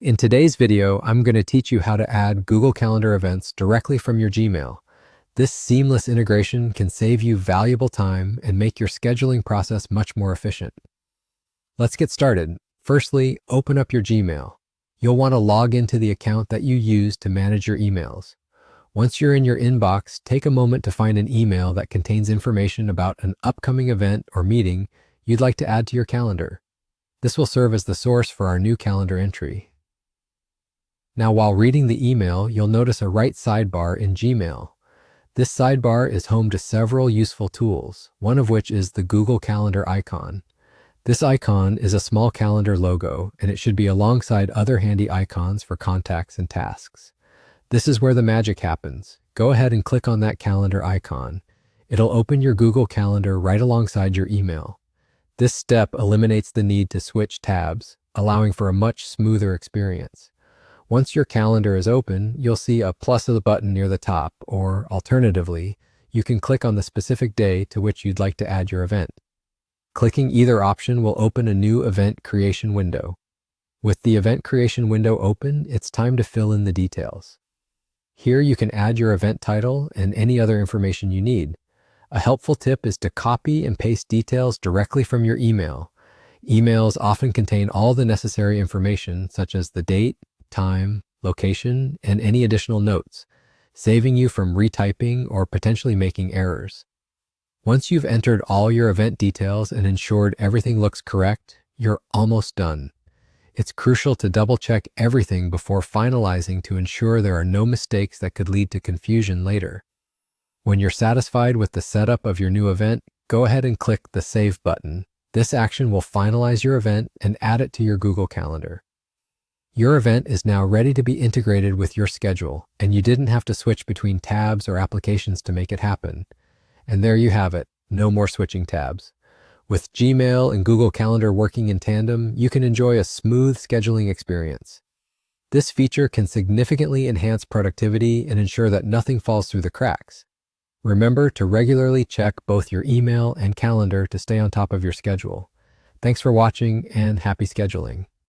In today's video, I'm going to teach you how to add Google Calendar events directly from your Gmail. This seamless integration can save you valuable time and make your scheduling process much more efficient. Let's get started. Firstly, open up your Gmail. You'll want to log into the account that you use to manage your emails. Once you're in your inbox, take a moment to find an email that contains information about an upcoming event or meeting you'd like to add to your calendar. This will serve as the source for our new calendar entry. Now, while reading the email, you'll notice a right sidebar in Gmail. This sidebar is home to several useful tools, one of which is the Google Calendar icon. This icon is a small calendar logo, and it should be alongside other handy icons for contacts and tasks. This is where the magic happens. Go ahead and click on that calendar icon. It'll open your Google Calendar right alongside your email. This step eliminates the need to switch tabs, allowing for a much smoother experience. Once your calendar is open, you'll see a plus of the button near the top, or alternatively, you can click on the specific day to which you'd like to add your event. Clicking either option will open a new event creation window. With the event creation window open, it's time to fill in the details. Here you can add your event title and any other information you need. A helpful tip is to copy and paste details directly from your email. Emails often contain all the necessary information, such as the date, time, location, and any additional notes, saving you from retyping or potentially making errors. Once you've entered all your event details and ensured everything looks correct, you're almost done. It's crucial to double-check everything before finalizing to ensure there are no mistakes that could lead to confusion later. When you're satisfied with the setup of your new event, go ahead and click the Save button. This action will finalize your event and add it to your Google Calendar. Your event is now ready to be integrated with your schedule, and you didn't have to switch between tabs or applications to make it happen. And there you have it, no more switching tabs. With Gmail and Google Calendar working in tandem, you can enjoy a smooth scheduling experience. This feature can significantly enhance productivity and ensure that nothing falls through the cracks. Remember to regularly check both your email and calendar to stay on top of your schedule. Thanks for watching and happy scheduling.